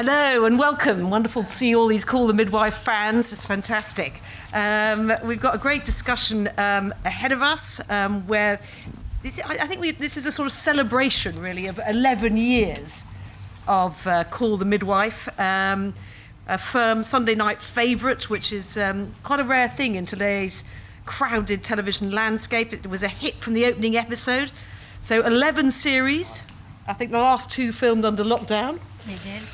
Hello and welcome. Wonderful to see all these Call the Midwife fans. It's fantastic. We've got a great discussion ahead of us where I think this is a sort of celebration, really, of 11 years of Call the Midwife. A firm Sunday night favourite, which is quite a rare thing in today's crowded television landscape. It was a hit from the opening episode. So 11 series. I think the last 2 filmed under lockdown.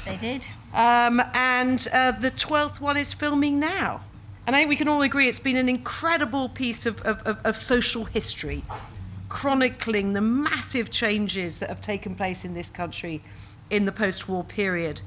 They did. And the 12th one is filming now. And I think we can all agree it's been an incredible piece of social history, chronicling the massive changes that have taken place in this country in the post-war period,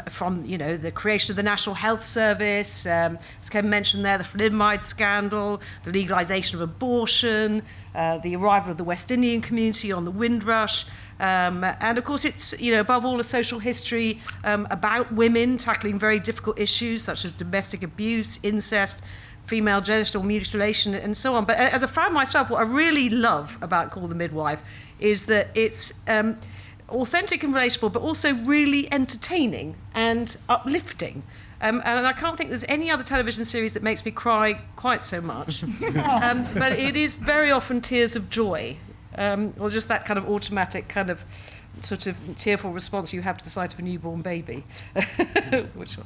from, you know, the creation of the National Health Service, as Ken mentioned there, the Thalidomide scandal, the legalisation of abortion, the arrival of the West Indian community on the Windrush, and of course it's, you know, above all a social history about women tackling very difficult issues such as domestic abuse, incest, female genital mutilation and so on. But as a fan myself, what I really love about Call the Midwife is that it's authentic and relatable, but also really entertaining and uplifting. And I can't think there's any other television series that makes me cry quite so much. But it is very often tears of joy, or just that kind of automatic kind of sort of tearful response you have to the sight of a newborn baby. Which,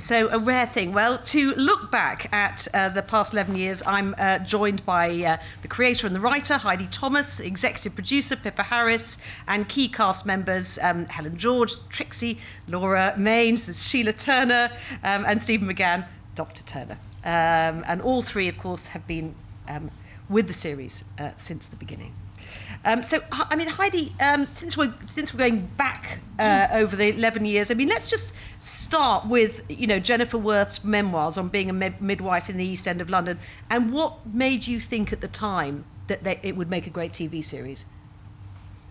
so a rare thing. Well, to look back at the past 11 years, I'm joined by the creator and the writer, Heidi Thomas, executive producer, Pippa Harris, and key cast members, Helen George, Trixie, Laura Maines, Sheila Turner, and Stephen McGann, Dr. Turner. And all 3, of course, have been with the series since the beginning. So, I mean, Heidi, since we're going back over the 11 years, I mean, let's just start with, you know, Jennifer Worth's memoirs on being a midwife in the East End of London, and what made you think at the time that it would make a great TV series?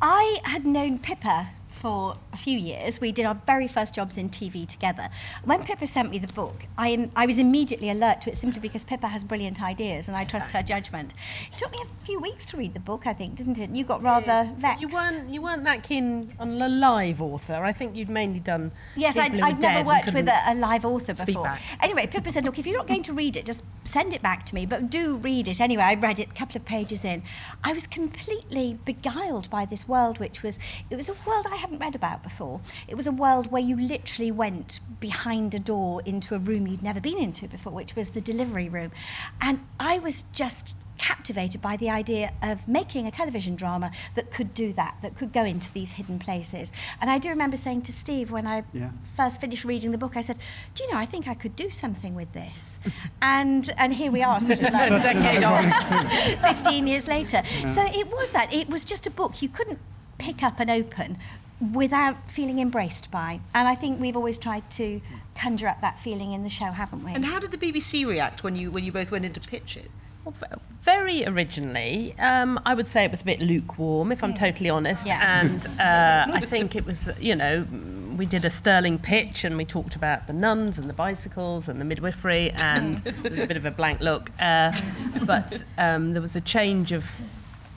I had known Pippa for a few years. We did our very first jobs in TV together. When Pippa sent me the book, I was immediately alert to it simply because Pippa has brilliant ideas and I trust her judgment. It took me a few weeks to read the book, I think, didn't it? You got rather vexed. You weren't that keen on a live author. I think you'd mainly done... Yes, I'd never worked with a live author before. Back. Anyway, Pippa said, look, if you're not going to read it, just send it back to me, but do read it. Anyway, I read it a couple of pages in. I was completely beguiled by this world, it was a world I hadn't read about before. It was a world where you literally went behind a door into a room you'd never been into before, which was the delivery room. And I was just captivated by the idea of making a television drama that could do that could go into these hidden places. And I do remember saying to Steve when I first finished reading the book, I said, do you know, I think I could do something with this. and here we are, sort of like a decade on, 15 years later. So it was just a book you couldn't pick up and open without feeling embraced by. And I think we've always tried to conjure up that feeling in the show, haven't we? And how did the BBC react when you both went in to pitch it? Well, very originally, I would say it was a bit lukewarm, if I'm totally honest. Yeah. And I think it was, you know, we did a sterling pitch and we talked about the nuns and the bicycles and the midwifery, and it was a bit of a blank look. But there was a change of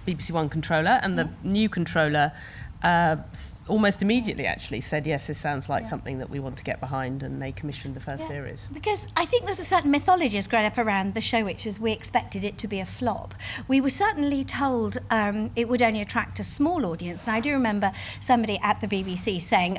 BBC One controller, and the new controller almost immediately actually said, yes, this sounds like something that we want to get behind, and they commissioned the first series. Because I think there's a certain mythology has grown up around the show, which is we expected it to be a flop. We were certainly told it would only attract a small audience, and I do remember somebody at the BBC saying,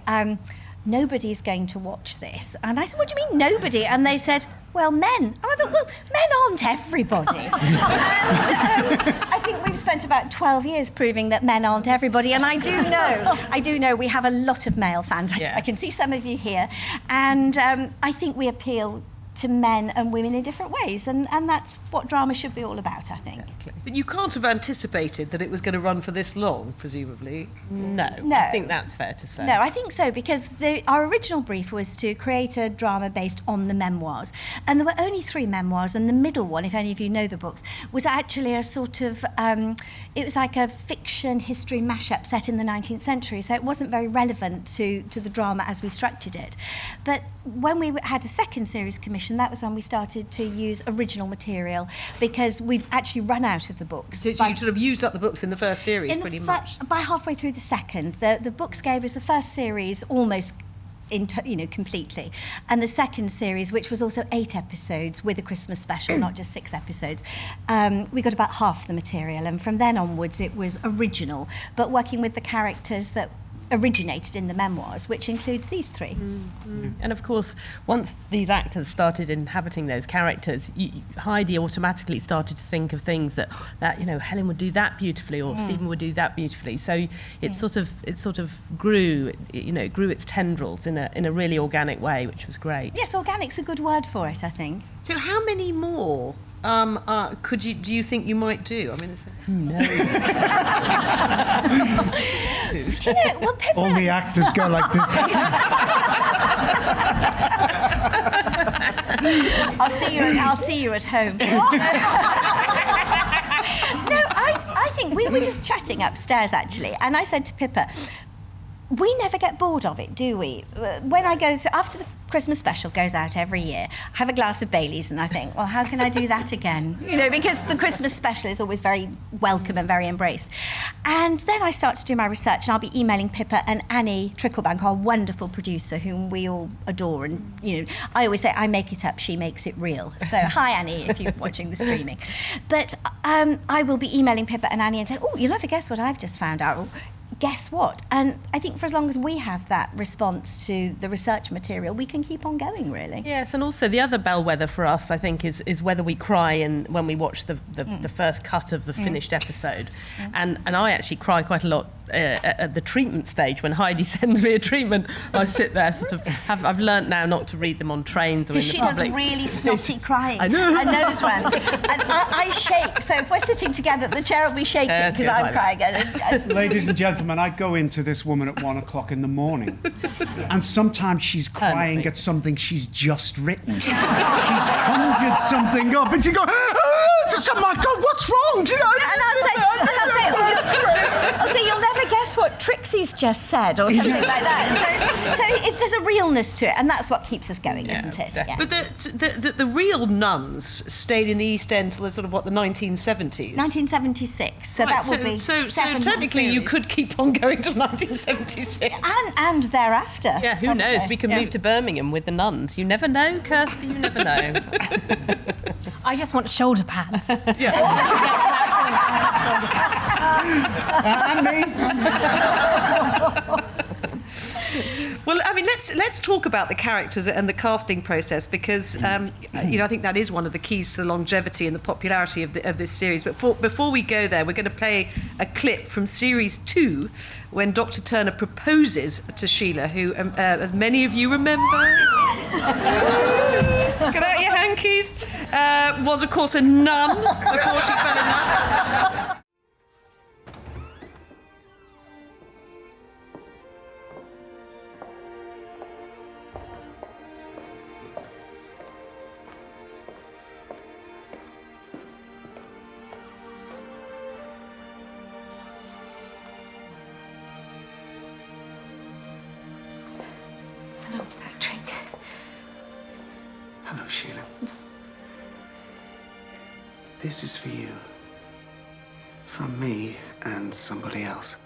nobody's going to watch this. And I said, what do you mean nobody? And they said, well, men. And I thought, well, men aren't everybody. And I think we've spent about 12 years proving that men aren't everybody. And I do know we have a lot of male fans. Yes. I can see some of you here. And I think we appeal to men and women in different ways, and that's what drama should be all about, I think. Exactly. But you can't have anticipated that it was going to run for this long, presumably. No, I think that's fair to say. No, I think so, because our original brief was to create a drama based on the memoirs, and there were only 3 memoirs, and the middle one, if any of you know the books, was actually a sort of, it was like a fiction history mashup set in the 19th century, so it wasn't very relevant to the drama as we structured it. But when we had a second series commissioned, publication, that was when we started to use original material, because we'd actually run out of the books. So you sort of used up the books in the first series, pretty much. By halfway through the second. The books gave us the first series almost completely. And the second series, which was also 8 episodes with a Christmas special, not just 6 episodes, we got about half the material. And from then onwards, it was original, but working with the characters that originated in the memoirs, which includes these 3. And of course, once these actors started inhabiting those characters, Heidi automatically started to think of things that Helen would do that beautifully, or Stephen would do that beautifully. So it sort of grew, grew its tendrils in a really organic way, which was great. Yes, organic's a good word for it, I think. So how many more do you think you might do? I mean, who knows? Do you know, well, Pippa... All the actors go like this. I'll see you at home. No, I think we were just chatting upstairs, actually, and I said to Pippa, we never get bored of it, do we? When I go after the Christmas special goes out every year, I have a glass of Baileys and I think, well, how can I do that again? Because the Christmas special is always very welcome and very embraced. And then I start to do my research, and I'll be emailing Pippa and Annie Tricklebank, our wonderful producer, whom we all adore. And, I always say, I make it up, she makes it real. So, hi, Annie, if you're watching the streaming. But I will be emailing Pippa and Annie and say, oh, you'll never guess what I've just found out. Guess what? And I think for as long as we have that response to the research material, we can keep on going, really. Yes, and also the other bellwether for us, I think, is whether we cry when we watch the first cut of the finished episode. And I actually cry quite a lot at the treatment stage. When Heidi sends me a treatment, I sit there I've learnt now not to read them on trains or in the public. public. She does really snotty crying. I know. Her nose runs. And I shake. So if we're sitting together, the chair will be shaking because I'm crying. Ladies and gentlemen, I go into this woman at 1 o'clock in the morning, and sometimes she's crying at something she's just written. She's conjured something up, and she goes, oh my God, what's wrong? And I'll say, you'll never guess what Trixie's just said, or something like that. So there's a realness to it, and that's what keeps us going, isn't it? Yeah. But the real nuns stayed in the East End till the 1970s? 1976, so right, that will be so technically you could keep on going to 1976. And thereafter. Yeah, who knows? We can move to Birmingham with the nuns. You never know, Kirsty, you never know. I just want shoulder pads. And me. Well, I mean, let's talk about the characters and the casting process, because I think that is one of the keys to the longevity and the popularity of this series. But before we go there, we're going to play a clip from series 2, when Dr. Turner proposes to Sheila, who, as many of you remember, get out your hankies, was of course a nun before she fell in love. Hello, Patrick. Hello, Sheila. This is for you. From me and somebody else.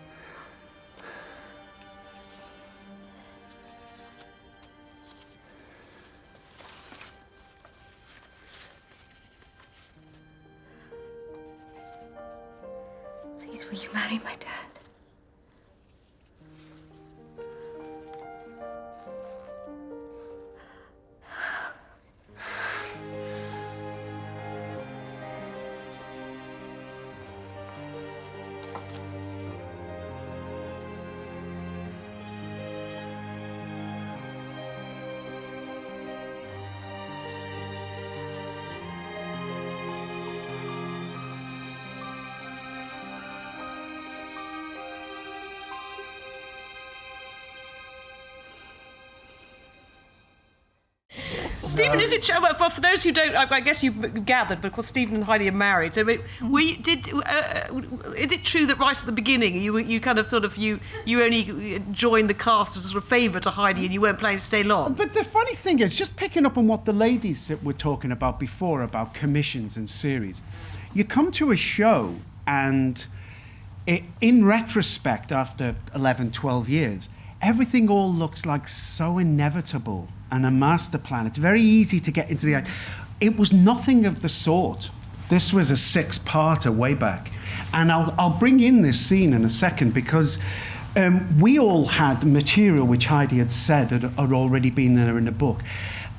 Please, will you marry my dad? Stephen, is it true? Well, for those who don't, I guess you've gathered, but of course Stephen and Heidi are married. So, is it true that right at the beginning you kind of sort of you only joined the cast as a sort of favour to Heidi and you weren't planning to stay long? But the funny thing is, just picking up on what the ladies were talking about before about commissions and series, you come to a show and in retrospect, after 11, 12 years, everything all looks like so inevitable and a master plan. It's very easy to get into the idea. It was nothing of the sort. This was a 6-parter way back. And I'll bring in this scene in a second because we all had material which Heidi had said had already been there in the book.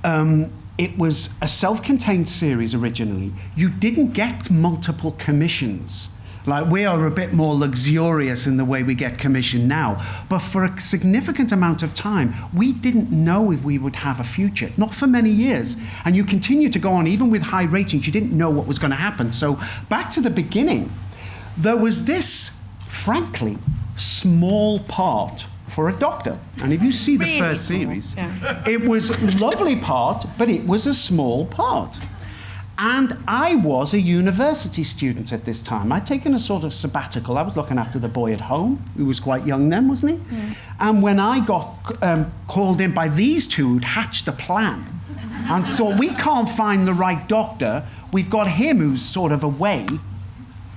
It was a self-contained series originally. You didn't get multiple commissions. Like, we are a bit more luxurious in the way we get commissioned now. But for a significant amount of time, we didn't know if we would have a future, not for many years. And you continue to go on, even with high ratings, you didn't know what was going to happen. So back to the beginning, there was this, frankly, small part for a doctor. And if you see the first series, it was a lovely part, but it was a small part. And I was a university student at this time. I'd taken a sort of sabbatical. I was looking after the boy at home, who was quite young then, wasn't he? Mm. And when I got called in by these two who'd hatched a plan and thought, we can't find the right doctor, we've got him who's sort of away.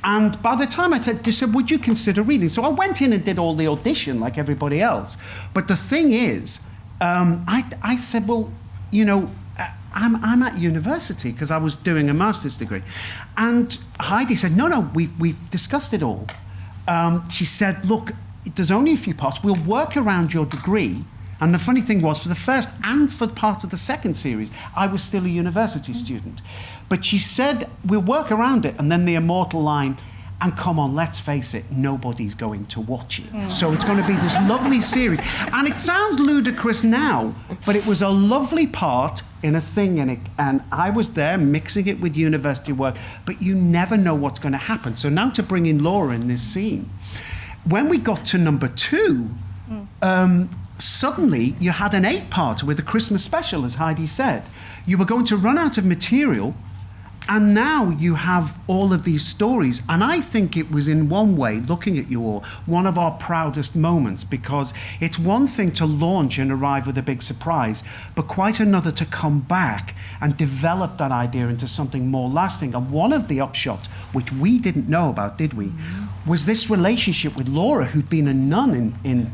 And by the time they said, would you consider reading? So I went in and did all the audition like everybody else. But the thing is, I said, well, you know, I'm at university because I was doing a master's degree. And Heidi said, no, we've discussed it all. She said, look, there's only a few parts. We'll work around your degree. And the funny thing was, for the first and for part of the second series, I was still a university student. But she said, we'll work around it. And then the immortal line, and come on, let's face it, nobody's going to watch it. So it's going to be this lovely series. And it sounds ludicrous now, but it was a lovely part in a thing, and I was there mixing it with university work, but you never know what's going to happen. So now to bring in Laura in this scene. When we got to number 2, suddenly you had an 8-parter with a Christmas special, as Heidi said. You were going to run out of material, and now you have all of these stories. And I think it was, in one way, looking at you all, one of our proudest moments, because it's one thing to launch and arrive with a big surprise, but quite another to come back and develop that idea into something more lasting. And one of the upshots, which we didn't know about, did we, was this relationship with Laura, who'd been a nun in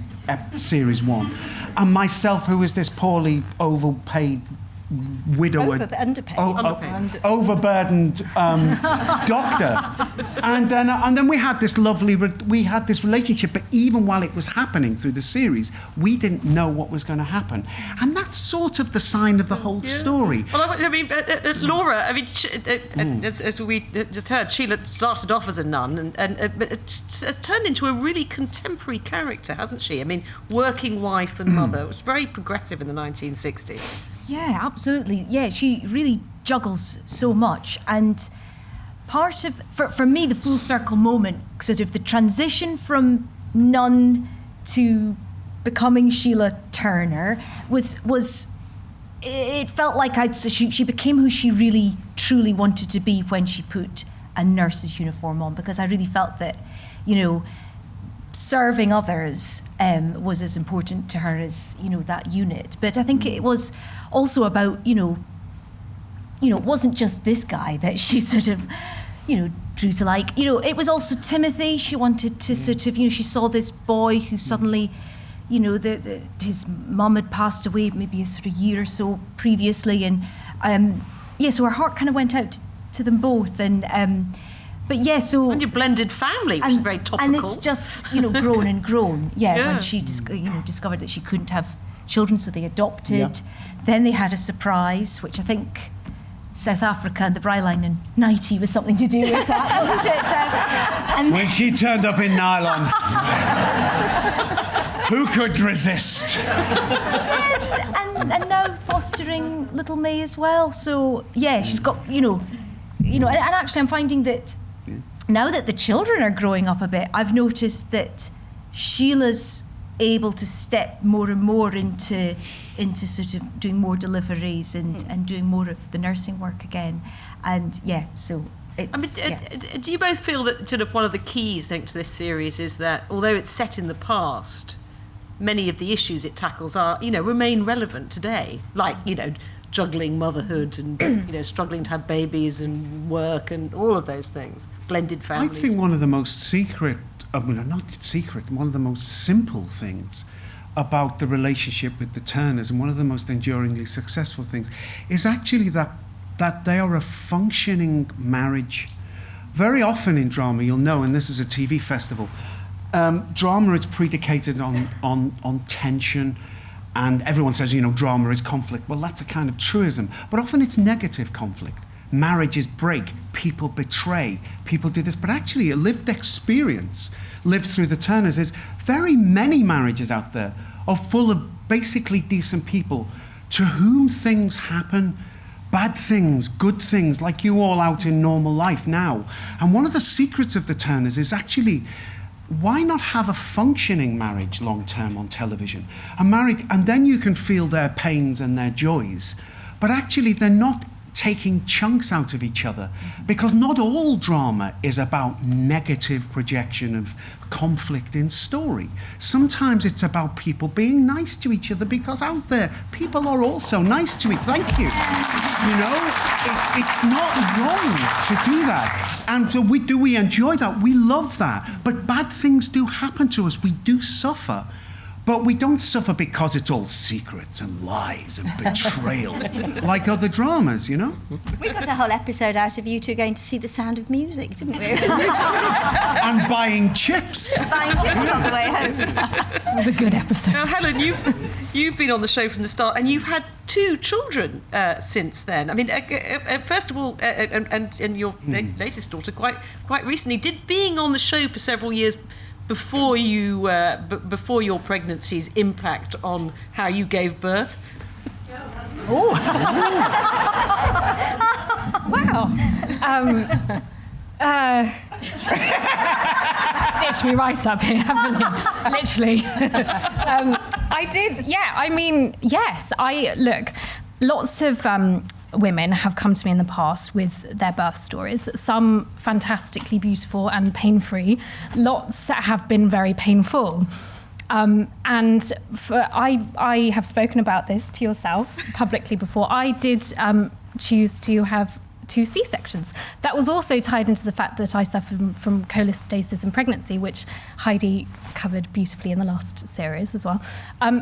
series 1, and myself, who was this poorly overpaid widower, overburdened doctor, and then we had this relationship. But even while it was happening through the series, we didn't know what was going to happen, and that's sort of the sign of the whole story. Well, I mean, Laura, I mean, as we just heard, Sheila started off as a nun, and has turned into a really contemporary character, hasn't she? I mean, working wife and mother. It was very progressive in the 1960s. Yeah, absolutely. Yeah, she really juggles so much. And part of, for me, the full circle moment, sort of the transition from nun to becoming Sheila Turner was it felt like she became who she really, truly wanted to be when she put a nurse's uniform on, because I really felt that, you know, serving others was as important to her as, you know, that unit. But I think it was also about, you know, it wasn't just this guy that she sort of, you know, drew to like. You know, it was also Timothy. She wanted to sort of, you know, she saw this boy who suddenly, you know, his mum had passed away maybe a sort of year or so previously, and so her heart kind of went out to them both, and. But yeah, so... And your blended family, which is very topical. And it's just, you know, grown and grown. Yeah, when she discovered that she couldn't have children, so they adopted. Yeah. Then they had a surprise, which I think South Africa and the Bryline and Nighty was something to do with that, wasn't it? And when she turned up in nylon. Who could resist? And now fostering little May as well. So, yeah, she's got, you know, and actually I'm finding that now that the children are growing up a bit, I've noticed that Sheila's able to step more and more into sort of doing more deliveries and doing more of the nursing work again. And so it's... Do you both feel that sort of one of the keys, I think, to this series is that although it's set in the past, many of the issues it tackles are, remain relevant today, like, juggling motherhood and, struggling to have babies and work and all of those things, blended families. I think one of the most secret, not secret, one of the most simple things about the relationship with the Turners, and one of the most enduringly successful things, is actually that they are a functioning marriage. Very often in drama, you'll know, and this is a TV festival, drama is predicated on tension, and everyone says, drama is conflict. Well, that's a kind of truism, but often it's negative conflict. Marriages break, people betray, people do this, but actually a lived experience lived through the Turners is very many marriages out there are full of basically decent people to whom things happen, bad things, good things, like you all out in normal life now. And one of the secrets of the Turners is actually, why not have a functioning marriage long-term on television? A marriage, and then you can feel their pains and their joys, but actually they're not taking chunks out of each other, because not all drama is about negative projection of conflict in story. Sometimes it's about people being nice to each other, because out there people are also nice to each other. Thank you. It's not wrong to do that, and so we enjoy that, we love that, but bad things do happen to us, we do suffer. But we don't suffer because it's all secrets and lies and betrayal, like other dramas, We got a whole episode out of you two going to see The Sound of Music, didn't we? And buying chips. Buying chips on the way home. It was a good episode. Now, Helen, you've been on the show from the start, and you've had 2 children since then. I mean, first of all, and your latest daughter quite recently. Did being on the show for several years before your pregnancies impact on how you gave birth? Oh. Wow. Stitched me right up here, haven't you? Literally. I did, yeah. I mean, yes. Look, lots of women have come to me in the past with their birth stories, some fantastically beautiful and pain-free, lots that have been very painful. I have spoken about this to yourself publicly before. I did choose to have 2 C-sections. That was also tied into the fact that I suffered from cholestasis in pregnancy, which Heidi covered beautifully in the last series as well.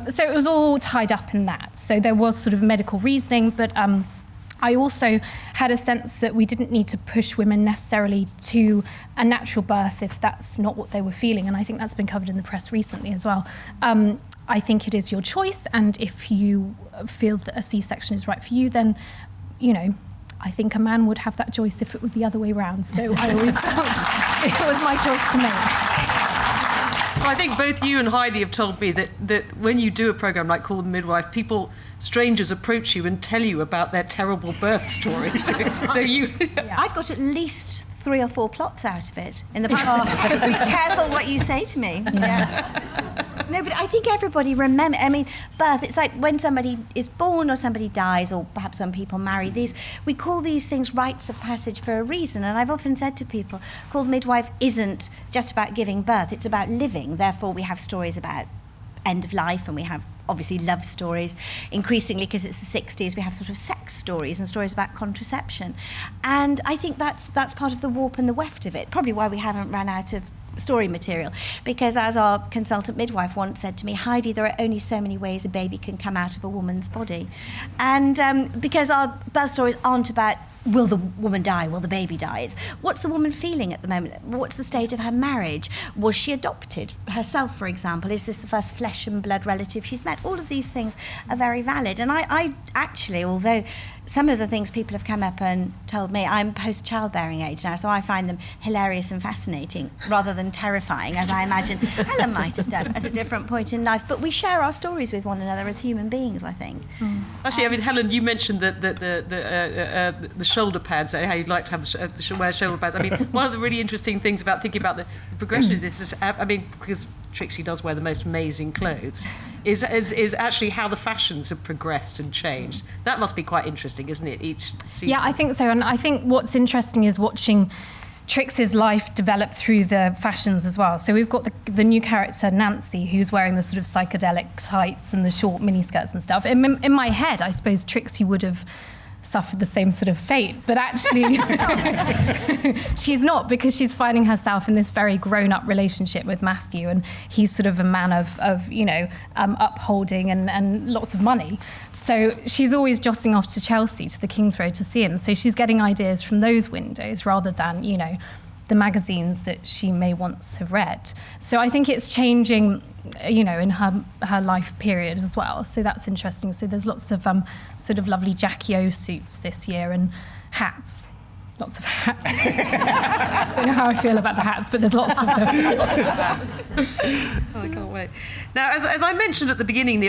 So it was all tied up in that. So there was sort of medical reasoning, but I also had a sense that we didn't need to push women necessarily to a natural birth if that's not what they were feeling, and I think that's been covered in the press recently as well. I think it is your choice, and if you feel that a C-section is right for you, then, I think a man would have that choice if it was the other way around. So I always felt it was my choice to make. Well, I think both you and Heidi have told me that when you do a programme like Call the Midwife, strangers approach you and tell you about their terrible birth stories. So you... Yeah. I've got at least 3 or 4 plots out of it in the past. Be careful what you say to me. Yeah. No, but I think everybody remember. I mean, birth. It's like when somebody is born or somebody dies, or perhaps when people marry. We call these things rites of passage for a reason. And I've often said to people, Call the Midwife isn't just about giving birth. It's about living. Therefore, we have stories about end of life, and we have obviously love stories. Increasingly, because it's the 60s, we have sort of sex stories and stories about contraception. And I think that's part of the warp and the weft of it. Probably why we haven't run out of story material, because as our consultant midwife once said to me, Heidi, there are only so many ways a baby can come out of a woman's body. And because our birth stories aren't about will the woman die, will the baby die, it's what's the woman feeling at the moment, what's the state of her marriage, was she adopted herself, for example, is this the first flesh and blood relative she's met? All of these things are very valid. And I actually, although some of the things people have come up and told me, I'm post-childbearing age now, so I find them hilarious and fascinating rather than terrifying, as I imagine Helen might have done at a different point in life. But we share our stories with one another as human beings, I think. Actually, I mean, Helen, you mentioned the shoulder pads, how you'd like to have wear shoulder pads. I mean, one of the really interesting things about thinking about the progression is this, because Trixie does wear the most amazing clothes, is actually how the fashions have progressed and changed. That must be quite interesting, isn't it, each season? Yeah, I think so. And I think what's interesting is watching Trixie's life develop through the fashions as well. So we've got the new character, Nancy, who's wearing the sort of psychedelic tights and the short miniskirts and stuff. In my head, I suppose Trixie would have suffered the same sort of fate, but actually she's not, because she's finding herself in this very grown-up relationship with Matthew, and he's sort of a man of upholding and lots of money. So she's always jostling off to Chelsea, to the King's Road, to see him. So she's getting ideas from those windows rather than, the magazines that she may once have read. So I think it's changing, in her life period as well. So that's interesting. So there's lots of sort of lovely Jackie O suits this year and hats. Lots of hats. I don't know how I feel about the hats, but there's lots of them. Oh, I can't wait. Now, as I mentioned at the beginning,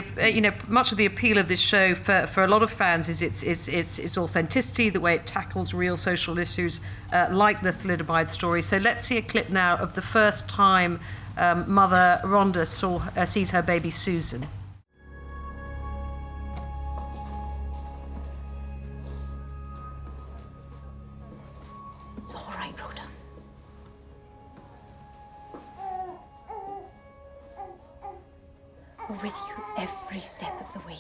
much of the appeal of this show for a lot of fans is its authenticity, the way it tackles real social issues like the Thalidomide story. So let's see a clip now of the first time Mother Rhonda sees her baby Susan. It's all right, Rhoda. We're with you every step of the way.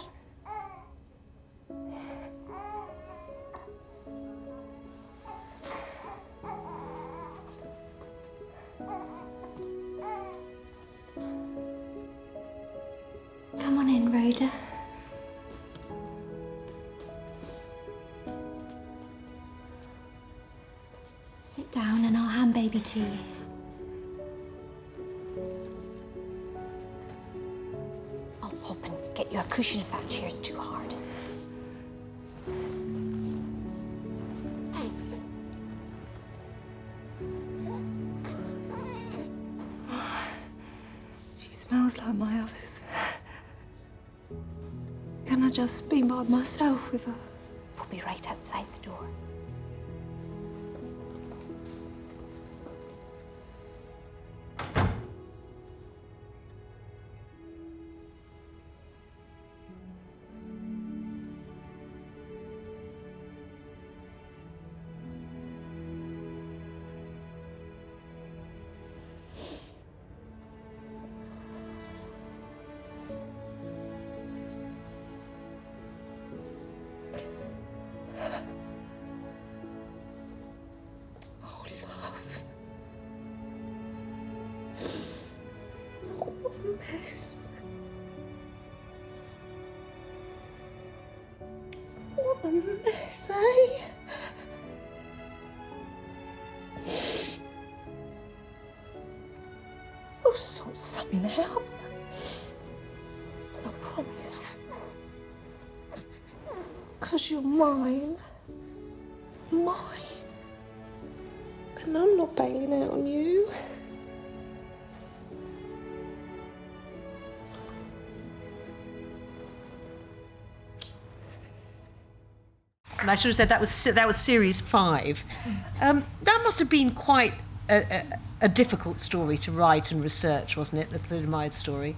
Come on in, Rhoda. Sit down and I'll hand baby to you. I'll pop and get you a cushion if that chair's too hard. She smells like my others. Can I just be by myself with her? We'll be right outside the door. What a mess, eh? We'll sort something out. I promise. 'Cause you're mine. Mine. And I'm not bailing out on you. And I should have said that was series 5. That must have been quite a difficult story to write and research, wasn't it? The Thalidomide story.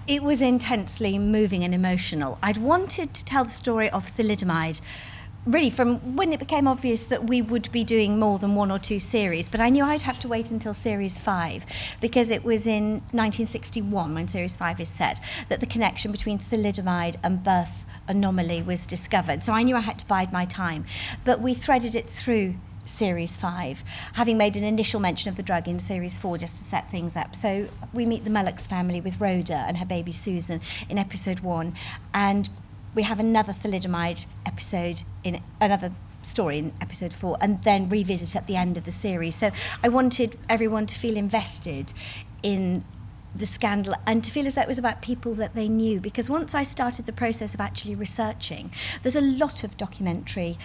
It was intensely moving and emotional. I'd wanted to tell the story of Thalidomide really from when it became obvious that we would be doing more than 1 or 2 series, but I knew I'd have to wait until series 5 because it was in 1961 when series 5 is set that the connection between Thalidomide and birth anomaly was discovered. So I knew I had to bide my time, but we threaded it through series 5, having made an initial mention of the drug in series 4 just to set things up. So we meet the Mullock's family with Rhoda and her baby Susan in episode 1, and we have another Thalidomide episode in another story in episode 4, and then revisit at the end of the series. So I wanted everyone to feel invested in the scandal and to feel as though it was about people that they knew, because once I started the process of actually researching, there's a lot of documentary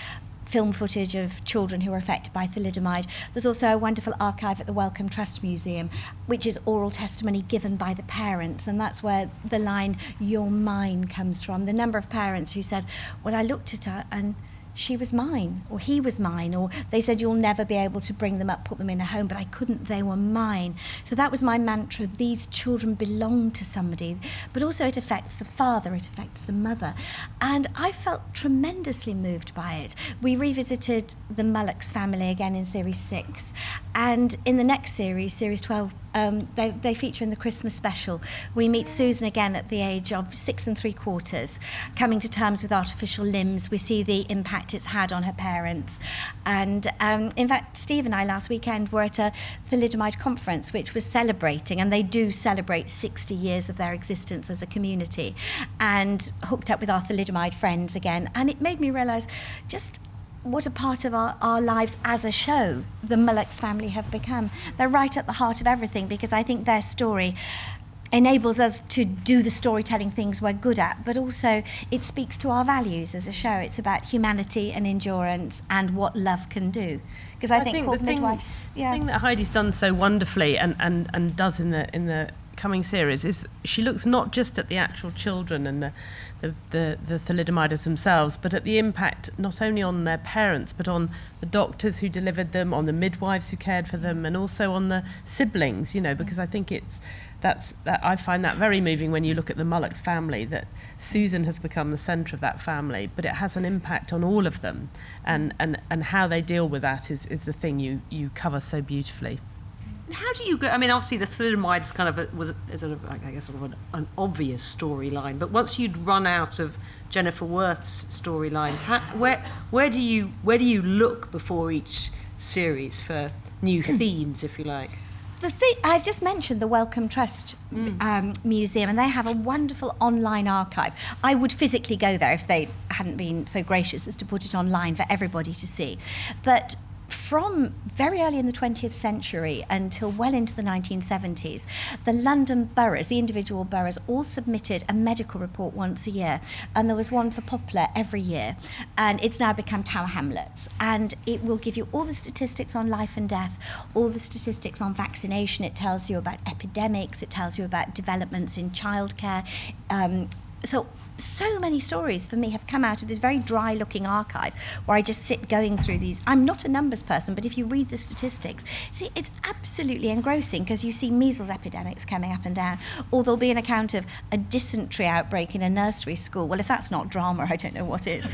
film footage of children who were affected by thalidomide. There's also a wonderful archive at the Wellcome Trust Museum, which is oral testimony given by the parents, and that's where the line, "you're mine," comes from. The number of parents who said, well, I looked at her and she was mine, or he was mine, or they said you'll never be able to bring them up, put them in a home, but I couldn't, they were mine. So that was my mantra, these children belong to somebody, but also it affects the father, it affects the mother. And I felt tremendously moved by it. We revisited the Mullocks family again in series 6, and in the next series, series 12, they feature in the Christmas special. We meet Susan again at the age of 6 3/4, coming to terms with artificial limbs. We see the impact it's had on her parents. And in fact, Steve and I last weekend were at a Thalidomide conference, which was celebrating, and they do celebrate 60 years of their existence as a community, and hooked up with our Thalidomide friends again. And it made me realise just what a part of our lives as a show the Mullocks family have become. They're right at the heart of everything, because I think their story enables us to do the storytelling things we're good at, but also it speaks to our values as a show. It's about humanity and endurance and what love can do. Because I think called Midwives... The thing that Heidi's done so wonderfully and does in the coming series is she looks not just at the actual children and the thalidomiders themselves, but at the impact not only on their parents, but on the doctors who delivered them, on the midwives who cared for them, and also on the siblings, because I think I find that very moving when you look at the Mullocks family, that Susan has become the centre of that family, but it has an impact on all of them, and how they deal with that is the thing you cover so beautifully. And how do you go? I mean, obviously the thalidomide is kind of was sort of, I guess, sort of an obvious storyline. But once you'd run out of Jennifer Worth's storylines, where do you look before each series for new themes, if you like? I've just mentioned the Wellcome Trust Museum, and they have a wonderful online archive. I would physically go there if they hadn't been so gracious as to put it online for everybody to see. But from very early in the 20th century until well into the 1970s, the London boroughs, the individual boroughs, all submitted a medical report once a year, and there was one for Poplar every year, and it's now become Tower Hamlets, and it will give you all the statistics on life and death, all the statistics on vaccination. It tells you about epidemics, it tells you about developments in childcare. So many stories for me have come out of this very dry looking archive where I just sit going through these. I'm not a numbers person, but if you read the statistics, see, it's absolutely engrossing, because you see measles epidemics coming up and down, or there'll be an account of a dysentery outbreak in a nursery school. Well, if that's not drama, I don't know what is.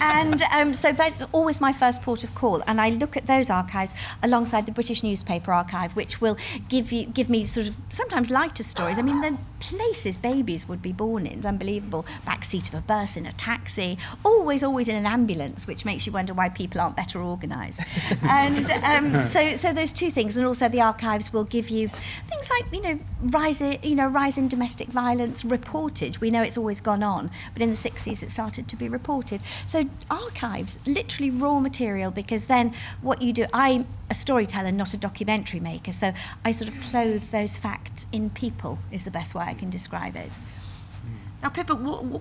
And so that's always my first port of call, and I look at those archives alongside the British Newspaper Archive, which will give me sort of sometimes lighter stories. I mean, the places babies would be born in is unbelievable. Backseat of a bus, in a taxi, always in an ambulance, which makes you wonder why people aren't better organised. And so those two things, and also the archives will give you things like rise in domestic violence reportage. We know it's always gone on, but in the 60s it started to be reported. So archives, literally raw material, because then what you do, I'm a storyteller, not a documentary maker, so I sort of clothe those facts in people is the best way I can describe it. Now, Pippa,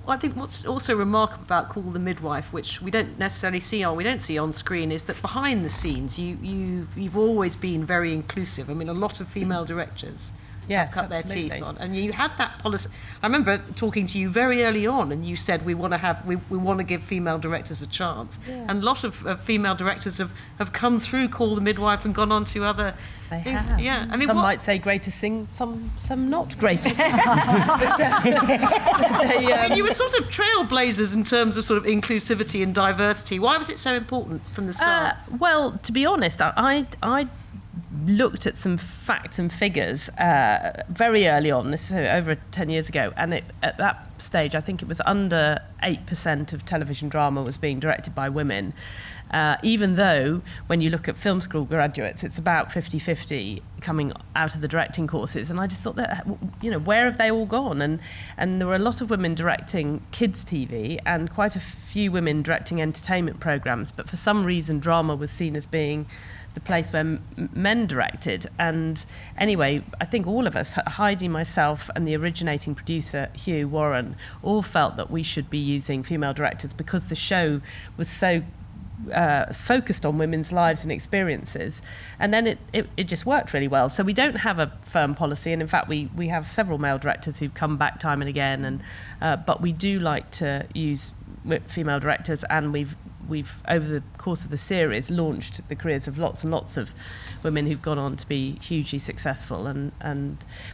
I think what's also remarkable about Call the Midwife, which we don't necessarily see on screen, is that behind the scenes, you've always been very inclusive. I mean, a lot of female directors have cut their teeth on, and you had that policy. I remember talking to you very early on, and you said we want to give female directors a chance. Yeah. And a lot of female directors have come through Call the Midwife and gone on to other things. Have. Yeah, I mean, some might say greater sing, some not greater. But, I mean, you were sort of trailblazers in terms of sort of inclusivity and diversity. Why was it so important from the start? Well, to be honest, I looked at some facts and figures very early on, this is over 10 years ago, and at that stage I think it was under 8% of television drama was being directed by women, even though when you look at film school graduates it's about 50-50 coming out of the directing courses. And I just thought that, where have they all gone? And there were a lot of women directing kids TV and quite a few women directing entertainment programmes, but for some reason drama was seen as being the place where men directed. And anyway, I think all of us, Heidi, myself, and the originating producer, Hugh Warren, all felt that we should be using female directors because the show was so focused on women's lives and experiences. And then it just worked really well. So we don't have a firm policy, and in fact we have several male directors who've come back time and again, and but we do like to use female directors, and we've over the course of the series launched the careers of lots and lots of women who've gone on to be hugely successful.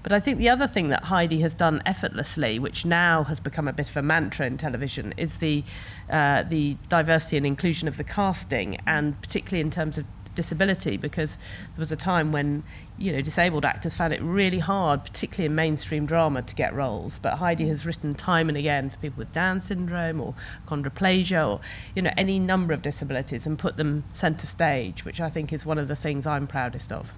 But I think the other thing that Heidi has done effortlessly, which now has become a bit of a mantra in television, is the diversity and inclusion of the casting, and particularly in terms of disability, because there was a time when, you know, disabled actors found it really hard, particularly in mainstream drama, to get roles. But Heidi has written time and again for people with Down syndrome or chondroplasia or, you know, any number of disabilities, and put them centre stage, which I think is one of the things I'm proudest of.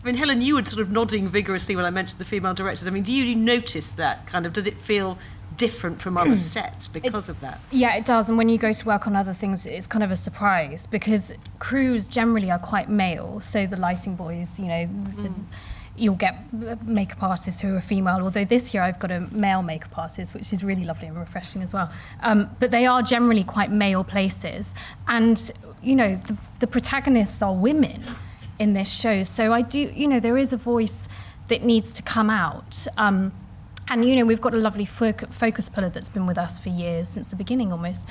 I mean, Helen, you were sort of nodding vigorously when I mentioned the female directors. I mean, do you notice that kind of, does it feel different from other sets because of that? Yeah, it does. And when you go to work on other things, it's kind of a surprise, because crews generally are quite male. So the lighting boys, you know, you'll get makeup artists who are female, although this year I've got a male makeup artist, which is really lovely and refreshing as well. But they are generally quite male places. And, you know, the protagonists are women in this show. So I do, you know, there is a voice that needs to come out. And, you know, we've got a lovely focus puller that's been with us for years, since the beginning almost,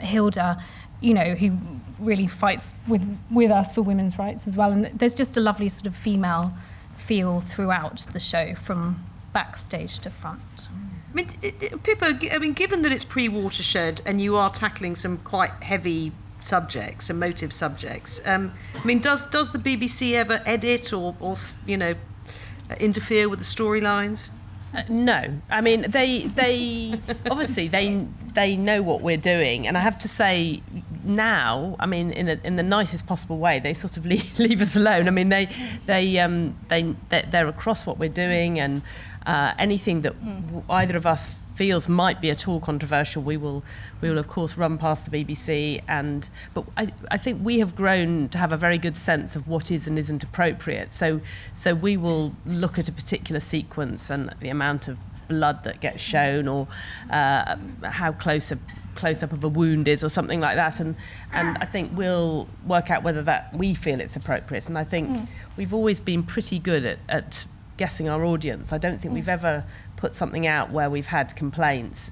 Hilda, you know, who really fights with us for women's rights as well. And there's just a lovely sort of female feel throughout the show, from backstage to front. I mean, Pippa, I mean, given that it's pre-Watershed and you are tackling some quite heavy subjects, emotive subjects, I mean, does the BBC ever edit or you know, interfere with the storylines? No, I mean they obviously they know what we're doing, and I have to say now, I mean in the nicest possible way, they sort of leave us alone. I mean they're across what we're doing, and anything that either of us feels might be at all controversial, we will of course run past the BBC. But I think we have grown to have a very good sense of what is and isn't appropriate. So we will look at a particular sequence and the amount of blood that gets shown, or how close up of a wound is, or something like that, and I think we'll work out whether that we feel it's appropriate. And I think we've always been pretty good at guessing our audience. I don't think we've ever put something out where we've had complaints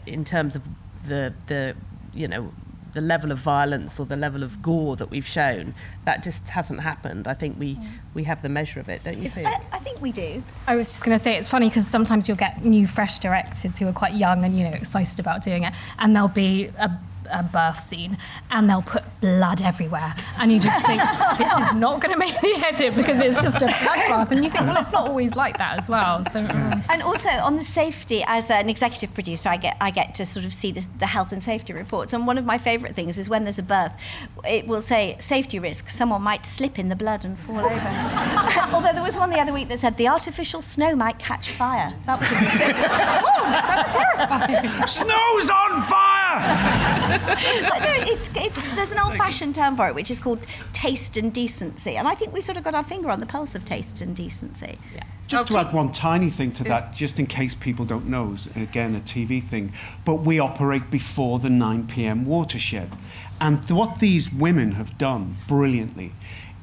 in terms of the you know, the level of violence or the level of gore that we've shown. That just hasn't happened. I think we have the measure of it, don't you think? I think we do. I was just going to say, it's funny because sometimes you'll get new, fresh directors who are quite young and, you know, excited about doing it, and there'll be a birth scene and they'll put blood everywhere, and you just think, this is not going to make the edit because it's just a bloodbath, and you think, well, it's not always like that as well. So And also on the safety, as an executive producer, I get to sort of see the health and safety reports, and one of my favourite things is when there's a birth, it will say safety risk, someone might slip in the blood and fall over. Although there was one the other week that said the artificial snow might catch fire. That was a bit oh, that's terrifying. Snow's on fire! But no, there's an old-fashioned term for it, which is called taste and decency, and I think we sort of got our finger on the pulse of taste and decency. Yeah. Just to add one tiny thing to that, just in case people don't know, again, a TV thing, but we operate before the 9 p.m. watershed. And what these women have done brilliantly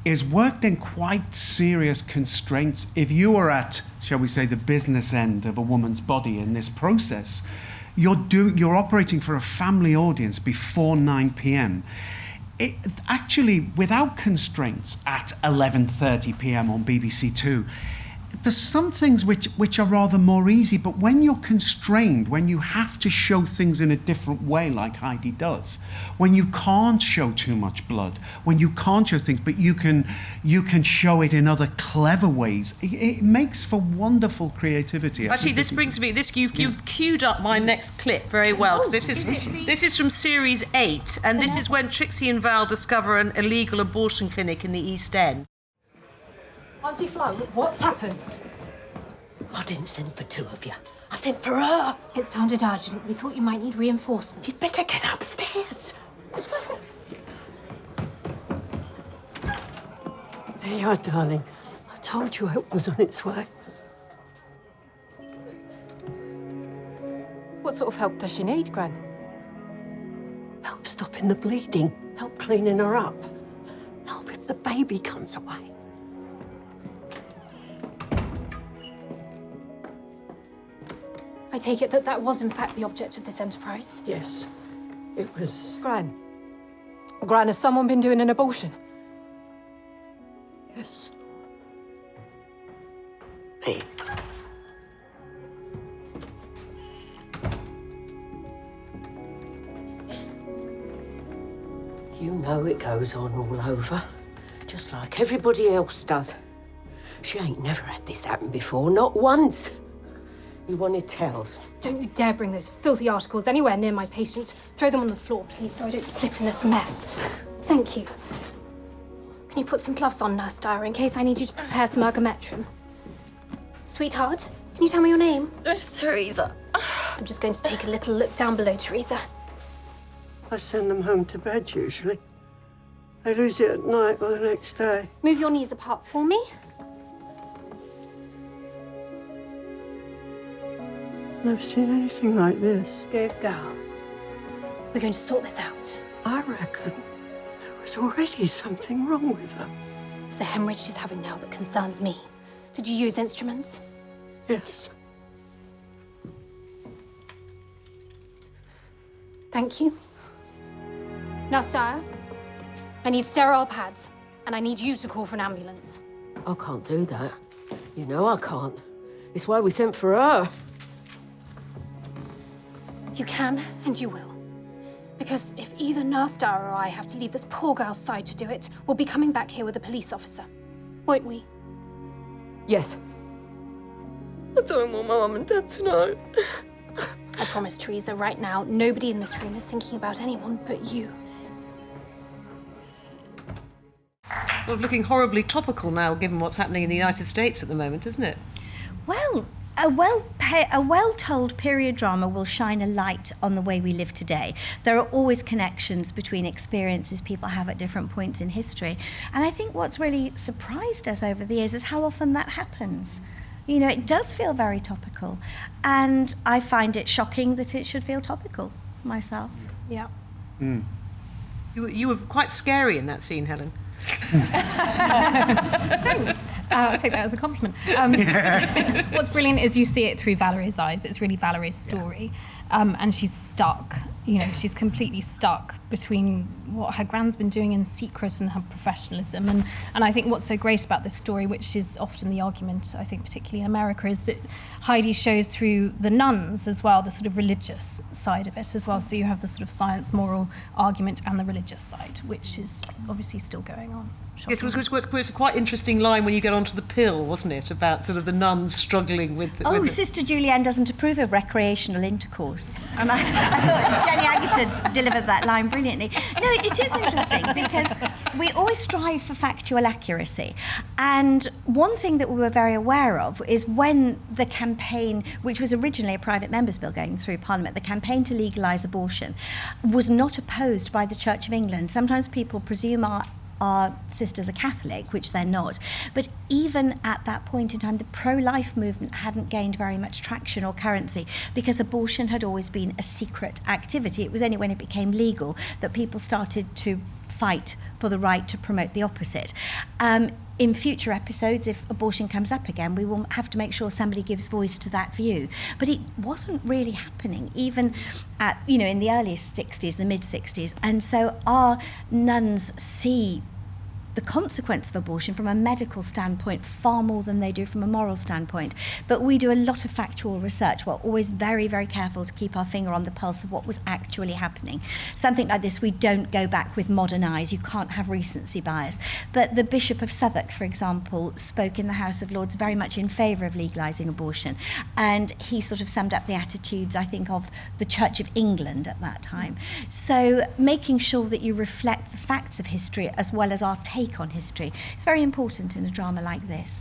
is worked in quite serious constraints. If you are at, shall we say, the business end of a woman's body in this process, you're operating for a family audience before 9 p.m. Actually, without constraints, at 11:30 p.m. on BBC Two, there's some things which are rather more easy, but when you're constrained, when you have to show things in a different way, like Heidi does, when you can't show too much blood, when you can't show things, but you can show it in other clever ways, it makes for wonderful creativity. Actually, this brings me, you queued up my next clip very well, because this is from Series 8, and this is when Trixie and Val discover an illegal abortion clinic in the East End. Auntie Flo, what's happened? I didn't send for two of you. I sent for her. It sounded urgent. We thought you might need reinforcements. You'd better get upstairs. There you are, darling. I told you help was on its way. What sort of help does she need, Gran? Help stopping the bleeding. Help cleaning her up. Help if the baby comes away. I take it that was in fact the object of this enterprise? Yes. It was... Gran. Gran, has someone been doing an abortion? Yes. Me. You know it goes on all over, just like everybody else does. She ain't never had this happen before, not once. You wanted tells. Don't you dare bring those filthy articles anywhere near my patient. Throw them on the floor, please, so I don't slip in this mess. Thank you. Can you put some gloves on, Nurse Dyer, in case I need you to prepare some ergometrum? Sweetheart, can you tell me your name? It's Teresa. I'm just going to take a little look down below, Teresa. I send them home to bed, usually. They lose it at night or the next day. Move your knees apart for me. I've never seen anything like this. Good girl. We're going to sort this out. I reckon there was already something wrong with her. It's the hemorrhage she's having now that concerns me. Did you use instruments? Yes. Thank you. Now, Dyer, I need sterile pads, and I need you to call for an ambulance. I can't do that. You know I can't. It's why we sent for her. You can, and you will. Because if either Nurse Dyer or I have to leave this poor girl's side to do it, we'll be coming back here with a police officer. Won't we? Yes. I don't want my mum and dad to know. I promise, Teresa, right now, nobody in this room is thinking about anyone but you. Sort of looking horribly topical now, given what's happening in the United States at the moment, isn't it? Well, a well-told period drama will shine a light on the way we live today. There are always connections between experiences people have at different points in history. And I think what's really surprised us over the years is how often that happens. You know, it does feel very topical. And I find it shocking that it should feel topical myself. Yeah. Mm. You were quite scary in that scene, Helen. Thanks. I'll take that as a compliment. What's brilliant is you see it through Valerie's eyes. It's really Valerie's story. And she's stuck. You know, she's completely stuck between what her gran's been doing in secret and her professionalism. And I think what's so great about this story, which is often the argument, I think, particularly in America, is that Heidi shows through the nuns as well, the sort of religious side of it as well. So you have the sort of science, moral argument and the religious side, which is obviously still going on. Yes, it was a quite interesting line when you get onto the pill, wasn't it? About sort of the nuns struggling with... Sister Julianne doesn't approve of recreational intercourse. And I thought Jenny Agutter delivered that line brilliantly. No, it is interesting because we always strive for factual accuracy. And one thing that we were very aware of is when the campaign, which was originally a private member's bill going through Parliament, the campaign to legalise abortion was not opposed by the Church of England. Sometimes people presume our sisters are Catholic, which they're not. But even at that point in time, the pro-life movement hadn't gained very much traction or currency because abortion had always been a secret activity. It was only when it became legal that people started to fight for the right to promote the opposite. In future episodes, if abortion comes up again, we will have to make sure somebody gives voice to that view. But it wasn't really happening, even at, in the early 60s, the mid-60s. And so our nuns see the consequence of abortion from a medical standpoint far more than they do from a moral standpoint. But we do a lot of factual research. We're always very, very careful to keep our finger on the pulse of what was actually happening. Something like this, we don't go back with modern eyes. You can't have recency bias. But the Bishop of Southwark, for example, spoke in the House of Lords very much in favour of legalising abortion. And he sort of summed up the attitudes, I think, of the Church of England at that time. So making sure that you reflect the facts of history as well as our take on history is very important in a drama like this.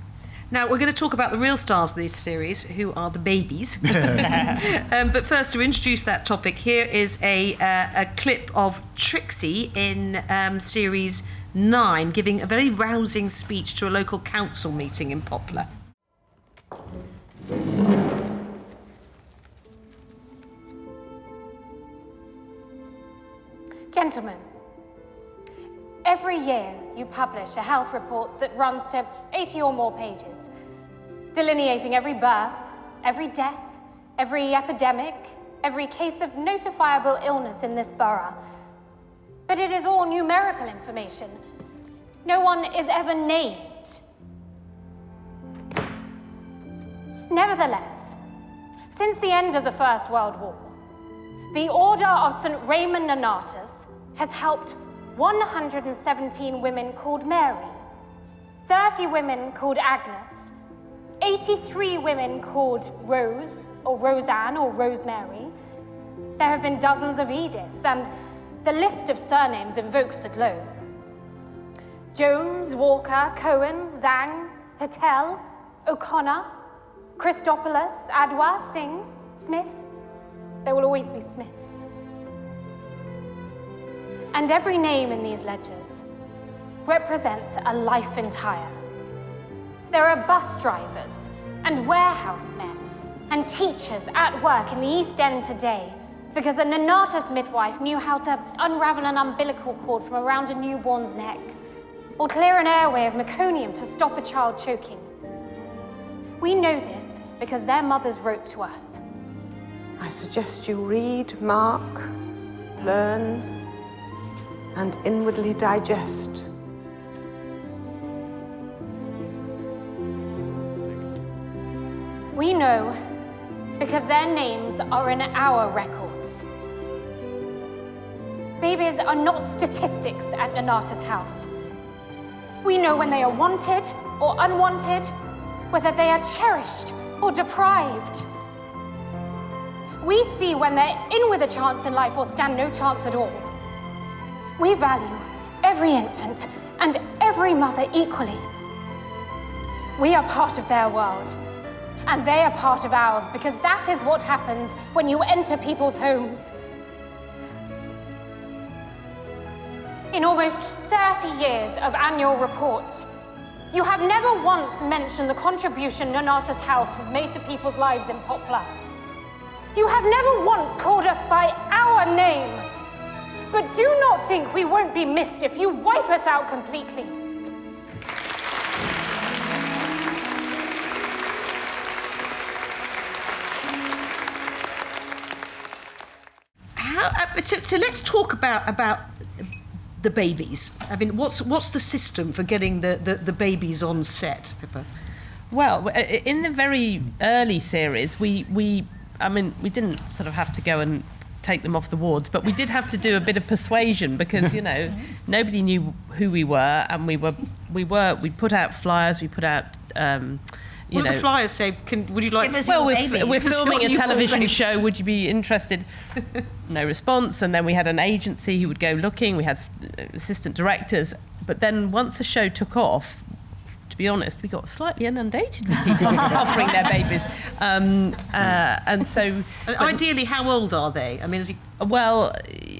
Now, we're going to talk about the real stars of this series, who are the babies. But first, to introduce that topic, here is a clip of Trixie in Series 9, giving a very rousing speech to a local council meeting in Poplar. Gentlemen, every year you publish a health report that runs to 80 or more pages, delineating every birth, every death, every epidemic, every case of notifiable illness in this borough. But it is all numerical information. No one is ever named. Nevertheless, since the end of the First World War, the Order of St. Raymond Nonatus has helped 117 women called Mary, 30 women called Agnes, 83 women called Rose, or Roseanne, or Rosemary. There have been dozens of Ediths, and the list of surnames invokes the globe. Jones, Walker, Cohen, Zhang, Patel, O'Connor, Christopoulos, Adwa, Singh, Smith. There will always be Smiths. And every name in these ledgers represents a life entire. There are bus drivers and warehouse men and teachers at work in the East End today because a Nonatus midwife knew how to unravel an umbilical cord from around a newborn's neck or clear an airway of meconium to stop a child choking. We know this because their mothers wrote to us. I suggest you read, mark, learn, and inwardly digest. We know because their names are in our records. Babies are not statistics at Nonatus House. We know when they are wanted or unwanted, whether they are cherished or deprived. We see when they're in with a chance in life or stand no chance at all. We value every infant and every mother equally. We are part of their world, and they are part of ours, because that is what happens when you enter people's homes. In almost 30 years of annual reports, you have never once mentioned the contribution Nonatus House has made to people's lives in Poplar. You have never once called us by our name. But do not think we won't be missed if you wipe us out completely. So let's talk about the babies. I mean, what's the system for getting the babies on set, Pippa? Well, in the very early series, we didn't sort of have to go and take them off the wards, but we did have to do a bit of persuasion because, you know, nobody knew who we were, and we put out flyers, we put out, what do the flyers say? Would you like to... Well, we're filming a television show, would you be interested? No response, and then we had an agency who would go looking, we had assistant directors, but then once the show took off, to be honest, we got slightly inundated with people offering their babies. And so... Ideally, how old are they? I mean, well,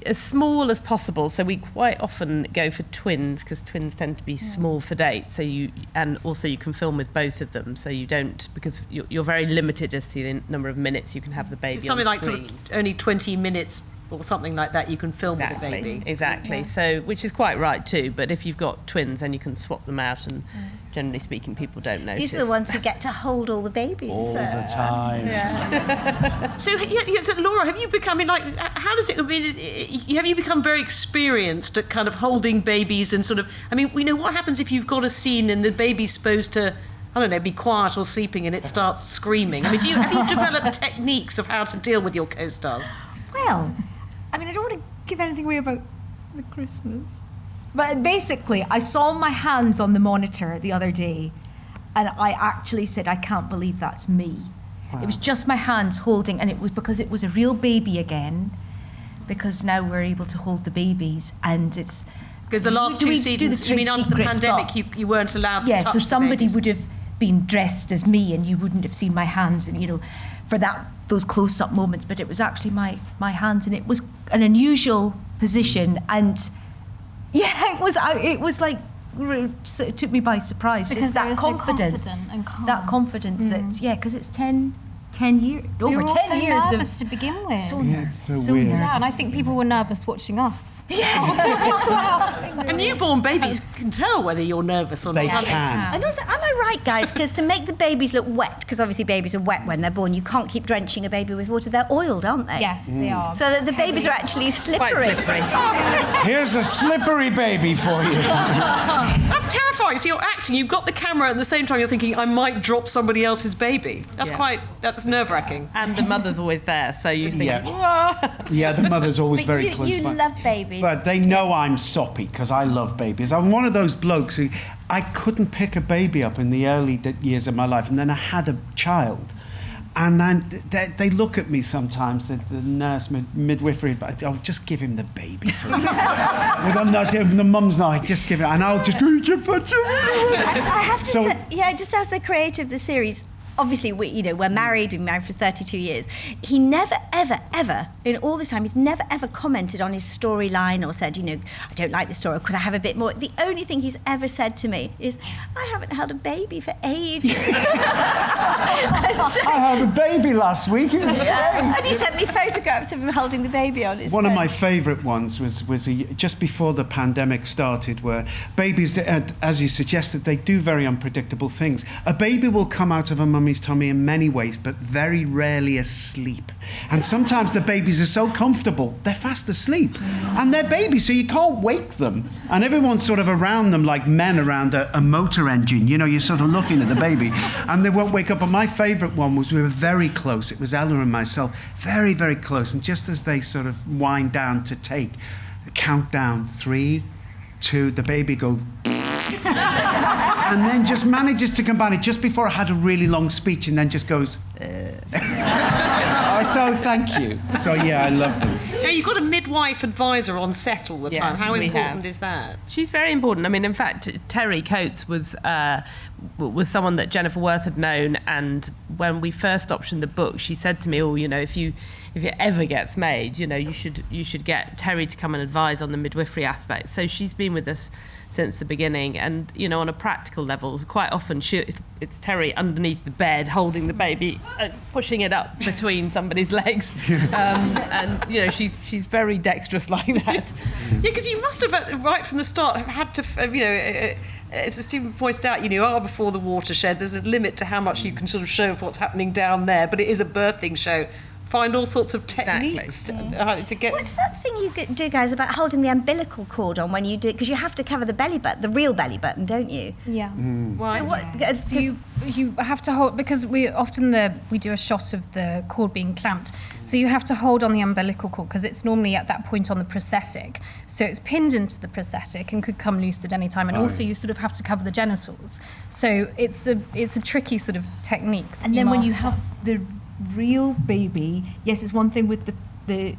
as small as possible. So we quite often go for twins, because twins tend to be small for dates. So and also you can film with both of them. So you don't, because you're very limited as to the number of minutes you can have the baby something on like screen. sort of only 20 minutes or something like that you can film with a baby. Exactly. Yeah. So, which is quite right too. But if you've got twins, then you can swap them out, and generally speaking, people don't notice. These are the ones who get to hold all the babies. All the time. Yeah. So Laura, have you become, how does it, have you become very experienced at kind of holding babies and sort of, we know what happens if you've got a scene and the baby's supposed to, I don't know, be quiet or sleeping and it starts screaming. Have you developed techniques of how to deal with your co-stars? Well, I don't want to give anything away about the Christmas. But basically, I saw my hands on the monitor the other day, and I actually said, I can't believe that's me. Wow. It was just my hands holding, and it was because it was a real baby again, because now we're able to hold the babies, and it's... Because the last two seasons, under the pandemic, you weren't allowed to touch the babies. Yeah, so somebody would have been dressed as me, and you wouldn't have seen my hands, and, for those close-up moments, but it was actually my hands, and it was an unusual position, and... Yeah, it was like, it took me by surprise. Because just that confidence. And calm. That confidence because it's 10 years, over 10 years so nervous to begin with. So weird. Yeah, and I think people were nervous watching us. Yeah, as well. And newborn babies can tell whether you're nervous or They not. can. And also, am I right, guys? Because to make the babies look wet, because obviously babies are wet when they're born, you can't keep drenching a baby with water. They're oiled, aren't they? Yes, they are. So that the babies are actually slippery. Quite slippery. Here's a slippery baby for you. That's terrifying. So you're acting, you've got the camera, at the same time you're thinking, I might drop somebody else's baby. That's nerve-wracking. And the mother's always there, so you think, Yeah, the mother's always But very close you by. love babies. But they know I'm soppy because I love babies. I'm one of those blokes who I couldn't pick a baby up in the early years of my life, and then I had a child. And then they look at me sometimes, the nurse, midwifery, I'll just give him the baby for you. The mum's not, just give it, and I'll just go, I have to say, just as the creator of the series, obviously, we're married. We've been married for 32 years. He never, ever, ever, in all this time, he's never, ever commented on his storyline or said, I don't like this story, or could I have a bit more? The only thing he's ever said to me is, I haven't held a baby for ages. I had a baby last week. It was great. And he sent me photographs of him holding the baby on his One of phone. my favourite ones was just before the pandemic started, where babies, as you suggested, they do very unpredictable things. A baby will come out of a mummy's tummy in many ways, but very rarely asleep. And sometimes the babies are so comfortable, they're fast asleep. And they're babies, so you can't wake them. And everyone's sort of around them like men around a motor engine. You're sort of looking at the baby, and they won't wake up. But my favourite one was we were very close. It was Ella and myself, very, very close. And just as they sort of wind down to take, countdown, 3, 2, the baby goes... and then just manages to combine it just before I had a really long speech, and then just goes... So thank you. So yeah, I love them. Now, you've got a midwife advisor on set all the time. How important is that? She's very important. I mean, in fact, Terry Coates was someone that Jennifer Worth had known, and when we first optioned the book, she said to me, if it ever gets made, you should get Terry to come and advise on the midwifery aspect. So she's been with us since the beginning, and on a practical level, quite often it's Terry underneath the bed holding the baby and pushing it up between somebody's legs, and she's very dexterous like that. Yeah, because you must have right from the start have had to as Stephen pointed out, you are before the watershed. There's a limit to how much you can sort of show of what's happening down there, but it is a birthing show. Find all sorts of techniques to get... What's that thing you do, guys, about holding the umbilical cord on when you do... Because you have to cover the belly button, the real belly button, don't you? Yeah. Why? So you have to hold... Because we do a shot of the cord being clamped. So you have to hold on the umbilical cord because it's normally at that point on the prosthetic. So it's pinned into the prosthetic and could come loose at any time. And also you sort of have to cover the genitals. So it's a tricky sort of technique. And then when you have the real baby, yes, it's one thing with the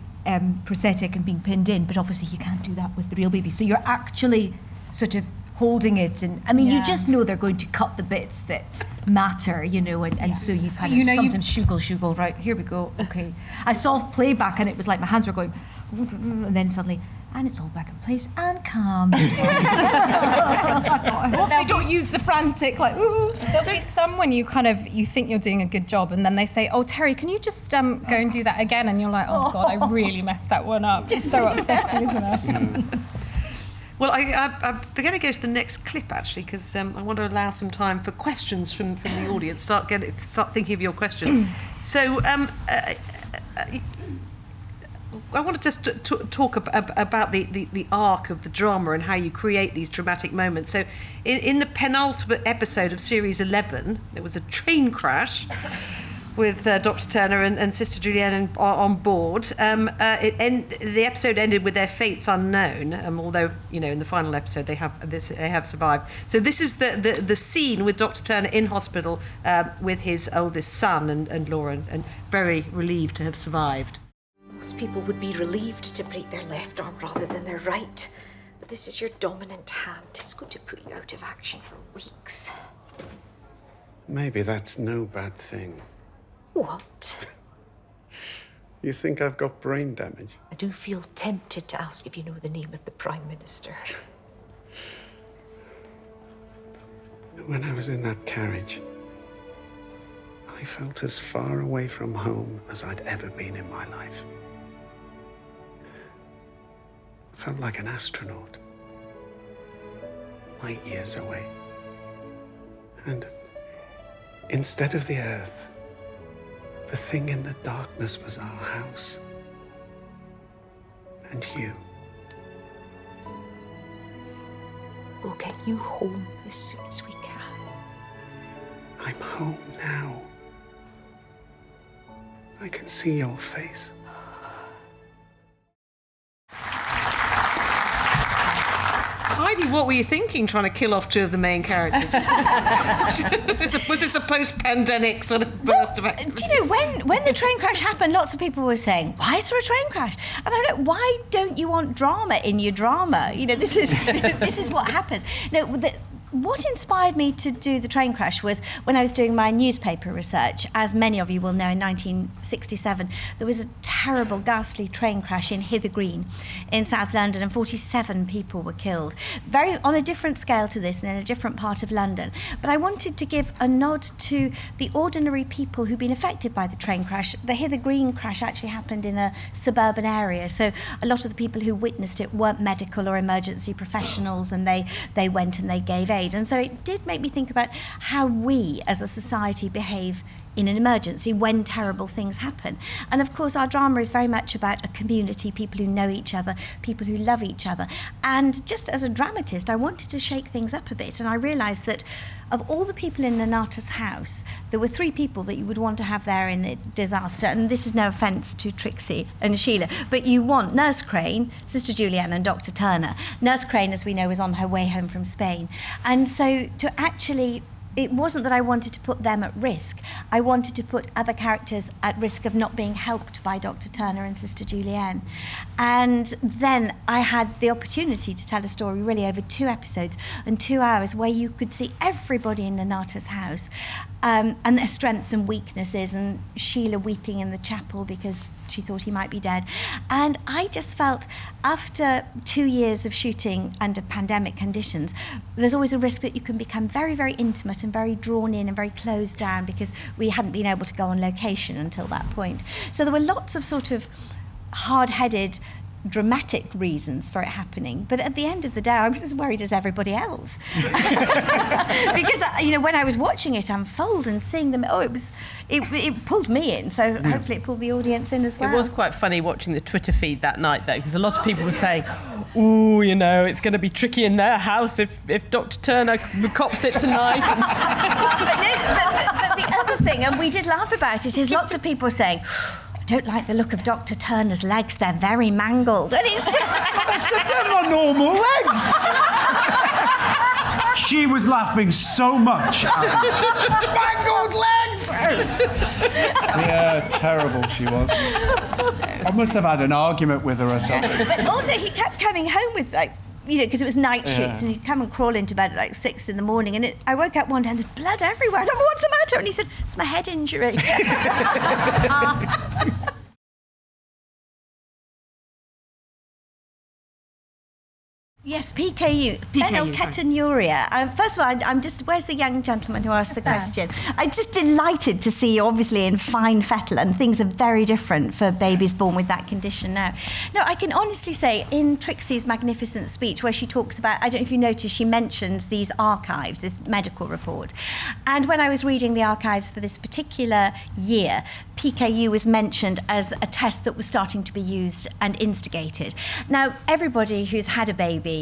prosthetic and being pinned in, but obviously you can't do that with the real baby. So you're actually sort of holding it, and you just know they're going to cut the bits that matter, and so you kind of sometimes shuggle, right, here we go, okay. I saw playback and it was like my hands were going, and then suddenly, and it's all back in place and calm. I hope they don't use the frantic, like, ooh. There'll be some when you think you're doing a good job, and then they say, "Oh, Terry, can you just go and do that again?" And you're like, "Oh God, I really messed that one up." It's so upsetting, isn't it? Well, I'm going to go to the next clip actually, because I want to allow some time for questions from the audience. Start thinking of your questions. So. I want to just talk about the arc of the drama and how you create these dramatic moments. So in the penultimate episode of Series 11, there was a train crash with Dr. Turner and Sister Julienne on board. The episode ended with their fates unknown, although, in the final episode they have survived. So this is the scene with Dr. Turner in hospital with his oldest son and Laura, and very relieved to have survived. Most people would be relieved to break their left arm rather than their right. But this is your dominant hand. It's going to put you out of action for weeks. Maybe that's no bad thing. What? You think I've got brain damage? I do feel tempted to ask if you know the name of the Prime Minister. When I was in that carriage, I felt as far away from home as I'd ever been in my life. Felt like an astronaut. light years away. And instead of the earth, the thing in the darkness was our house. And you. We'll get you home as soon as we can. I'm home now. I can see your face. Heidi, what were you thinking trying to kill off two of the main characters? was this a post-pandemic sort of burst of activity? Do you know, when the train crash happened, lots of people were saying, why is there a train crash? And I'm like, why don't you want drama in your drama? You know, this is what happens. No, what inspired me to do the train crash was when I was doing my newspaper research. As many of you will know, in 1967, there was a terrible, ghastly train crash in Hither Green in South London, and 47 people were killed. Very on a different scale to this and in a different part of London. But I wanted to give a nod to the ordinary people who've been affected by the train crash. The Hither Green crash actually happened in a suburban area, so a lot of the people who witnessed it weren't medical or emergency professionals, and they went and they gave aid. And so it did make me think about how we as a society behave in an emergency when terrible things happen. And of course our drama is very much about a community, people who know each other, people who love each other. And just as a dramatist, I wanted to shake things up a bit, and I realised that of all the people in Nonata's house, there were 3 people that you would want to have there in a disaster, and this is no offence to Trixie and Sheila, but you want Nurse Crane, Sister Julianne and Dr. Turner. Nurse Crane, as we know, was on her way home from Spain. And so to actually, it wasn't that I wanted to put them at risk. I wanted to put other characters at risk of not being helped by Dr. Turner and Sister Julianne. And then I had the opportunity to tell a story really over 2 episodes and 2 hours where you could see everybody in Nonata's house and their strengths and weaknesses, and Sheila weeping in the chapel because she thought he might be dead. And I just felt after 2 years of shooting under pandemic conditions, there's always a risk that you can become very, very intimate and very drawn in and very closed down because we hadn't been able to go on location until that point. So there were lots of sort of hard-headed, dramatic reasons for it happening, but at the end of the day I was as worried as everybody else because you know, when I was watching it unfold and seeing them, it pulled me in, so hopefully it pulled the audience in as well. It was quite funny watching the Twitter feed that night though, because a lot of people were saying, ooh, you know, it's going to be tricky in their house if Dr. Turner cops it tonight. but the other thing, and we did laugh about it, is lots of people were saying, I don't like the look of Dr. Turner's legs, they're very mangled. And it's just... They're my normal legs! She was laughing so much at me. Mangled legs! Yeah, terrible she was. I must have had an argument with her or something. But also he kept coming home with, like, you know, because it was night shoots, and he'd come and crawl into bed at like 6 in the morning, and I woke up one day and there's blood everywhere. And I'm like, what's the matter? And he said, it's my head injury. Yes, PKU, phenylketonuria. First of all, where's the young gentleman who asked the question? I'm just delighted to see you obviously in fine fettle, and things are very different for babies born with that condition now. No, I can honestly say in Trixie's magnificent speech where she talks about, I don't know if you noticed, she mentions these archives, this medical report. And when I was reading the archives for this particular year, PKU was mentioned as a test that was starting to be used and instigated. Now, everybody who's had a baby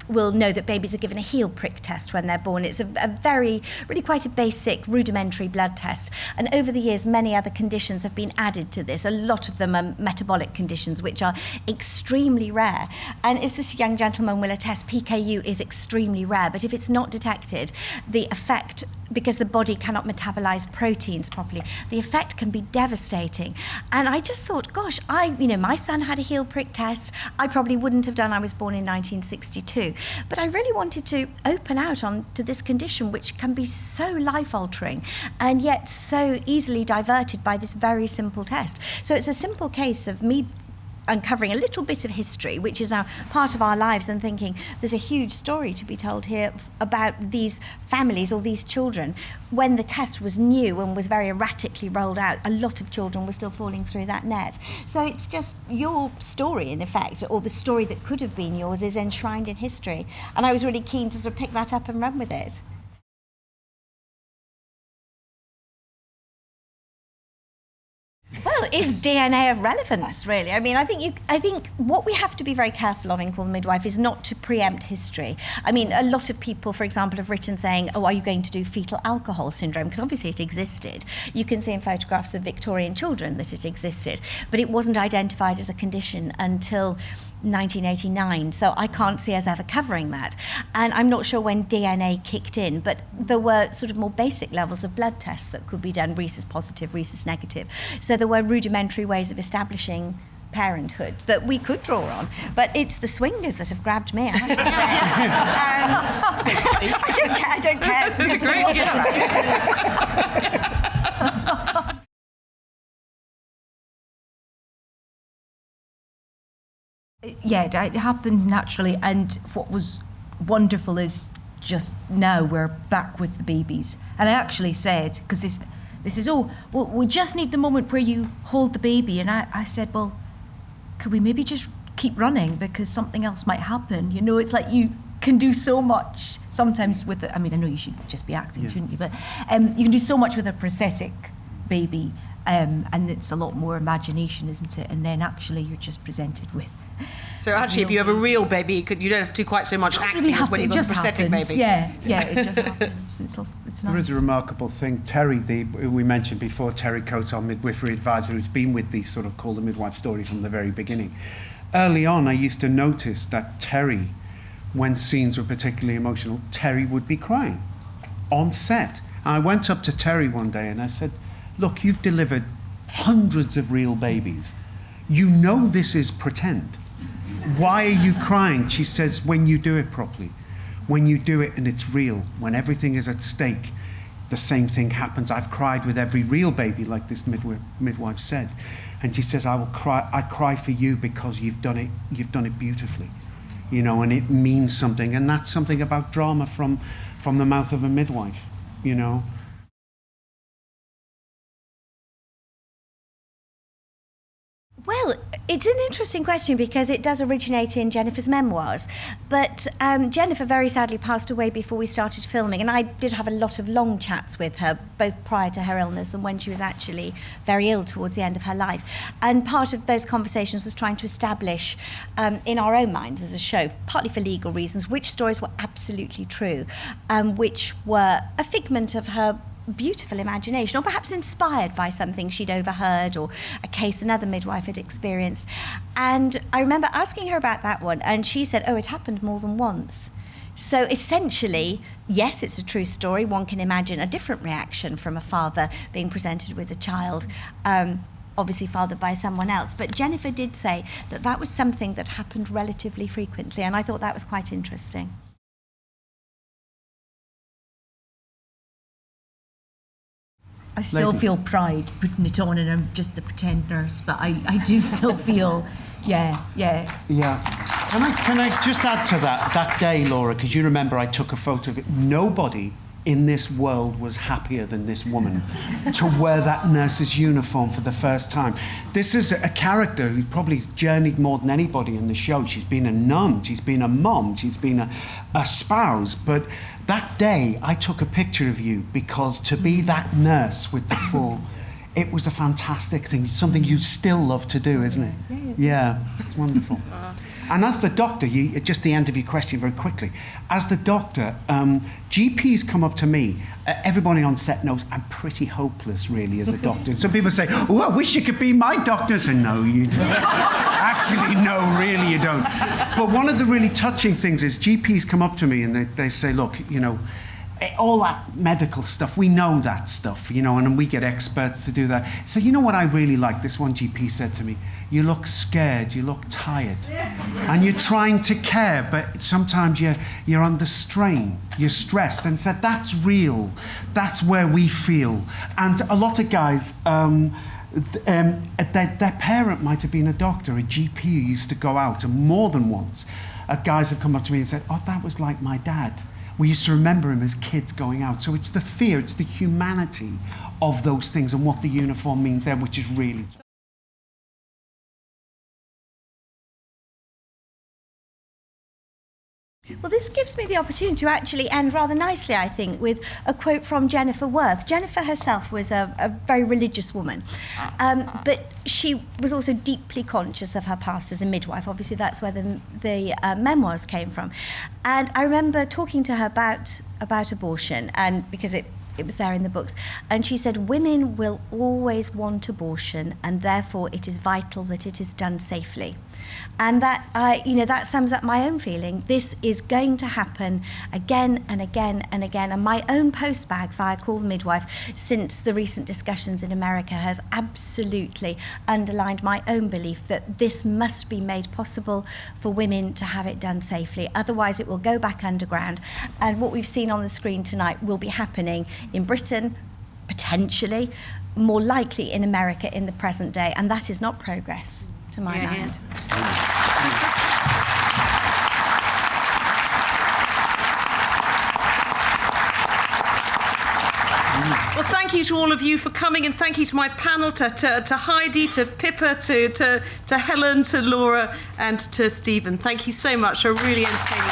will know that babies are given a heel prick test when they're born. It's a very, really quite a basic, rudimentary blood test. And over the years, many other conditions have been added to this. A lot of them are metabolic conditions, which are extremely rare. And as this young gentleman will attest, PKU is extremely rare. But if it's not detected, the effect, because the body cannot metabolize proteins properly, the effect can be devastating. And I just thought, gosh, my son had a heel prick test. I probably wouldn't have done. I was born in 1962. But I really wanted to open out onto this condition, which can be so life-altering and yet so easily diverted by this very simple test. So it's a simple case of me uncovering a little bit of history, which is now part of our lives, and thinking there's a huge story to be told here about these families or these children. When the test was new and was very erratically rolled out, a lot of children were still falling through that net. So it's just your story, in effect, or the story that could have been yours is enshrined in history. And I was really keen to sort of pick that up and run with it. Well, is DNA of relevance, really? I mean, I think what we have to be very careful of in Call the Midwife is not to preempt history. I mean, a lot of people, for example, have written saying, oh, are you going to do fetal alcohol syndrome? Because obviously it existed. You can see in photographs of Victorian children that it existed, but it wasn't identified as a condition until 1989, so I can't see us ever covering that. And I'm not sure when DNA kicked in, but there were sort of more basic levels of blood tests that could be done, rhesus positive, rhesus negative. So there were rudimentary ways of establishing parenthood that we could draw on. But it's the swingers that have grabbed me, I have to say. I don't care. That's a great gift. Yeah, it happens naturally, and what was wonderful is just now we're back with the babies. And I actually said, because this is, oh, well, we just need the moment where you hold the baby, and I said, well, could we maybe just keep running, because something else might happen? You know, it's like you can do so much sometimes with I mean, I know you should just be acting, shouldn't you? But you can do so much with a prosthetic baby, and it's a lot more imagination, isn't it? And then actually you're just presented with. So actually, if you have a real baby, you don't have to do quite so much acting as when you've got a prosthetic baby. Yeah, it just happens. It's nice. There is a remarkable thing. Terry, we mentioned before, Terry Coates, our midwifery advisor, who's been with the sort of Call the Midwife story from the very beginning. Early on, I used to notice that Terry, when scenes were particularly emotional, Terry would be crying on set. And I went up to Terry one day and I said, look, you've delivered hundreds of real babies. You know this is pretend. Why are you crying? She says, when you do it properly, when you do it and it's real, when everything is at stake, the same thing happens. I've cried with every real baby, like this midwife said. And she says, I cry for you because you've done it beautifully. You know, and it means something. And that's something about drama from the mouth of a midwife, you know. Well, it's an interesting question because it does originate in Jennifer's memoirs. But Jennifer very sadly passed away before we started filming, and I did have a lot of long chats with her, both prior to her illness and when she was actually very ill towards the end of her life. And part of those conversations was trying to establish in our own minds as a show, partly for legal reasons, which stories were absolutely true, which were a figment of her beautiful imagination, or perhaps inspired by something she'd overheard or a case another midwife had experienced. And I remember asking her about that one, and she said, oh, it happened more than once. So essentially, yes, it's a true story. One can imagine a different reaction from a father being presented with a child, obviously fathered by someone else. But Jennifer did say that that was something that happened relatively frequently, and I thought that was quite interesting. I still feel pride putting it on, and I'm just a pretend nurse, but I do still feel, yeah. Can I just add to that day, Laura, because you remember I took a photo of it. Nobody in this world was happier than this woman to wear that nurse's uniform for the first time. This is a character who's probably journeyed more than anybody in the show. She's been a nun, she's been a mom, she's been a spouse, but that day I took a picture of you because to be that nurse with the full, it was a fantastic thing, something you still love to do, isn't it? Yeah, it's wonderful. And as the doctor, just the end of your question very quickly, as the doctor, GPs come up to me, everybody on set knows I'm pretty hopeless really as a doctor. And some people say, oh, I wish you could be my doctor. I say, no, you don't. Actually, no, really you don't. But one of the really touching things is GPs come up to me and they say, look, you know, all that medical stuff, we know that stuff, you know, and we get experts to do that. So you know what I really like? This one GP said to me, you look scared, you look tired, and you're trying to care, but sometimes you're under strain, you're stressed, and said, that's real, that's where we feel. And a lot of guys, their parent might have been a doctor, a GP who used to go out, and more than once, guys have come up to me and said, "Oh, that was like my dad. We used to remember him as kids going out." So it's the fear, it's the humanity of those things and what the uniform means there, which is really... Well, this gives me the opportunity to actually end rather nicely, I think, with a quote from Jennifer Worth. Jennifer herself was a very religious woman, but she was also deeply conscious of her past as a midwife. Obviously, that's where the memoirs came from. And I remember talking to her about abortion, and because it was there in the books, and she said, "Women will always want abortion, and therefore it is vital that it is done safely." And that, that sums up my own feeling. This is going to happen again and again and again. And my own postbag via Call the Midwife, since the recent discussions in America, has absolutely underlined my own belief that this must be made possible for women to have it done safely. Otherwise, it will go back underground. And what we've seen on the screen tonight will be happening in Britain, potentially, more likely in America in the present day. And that is not progress, to my mind. Well, thank you to all of you for coming, and thank you to my panel, to Heidi, to Pippa, to Helen, to Laura, and to Stephen. Thank you so much. A really entertaining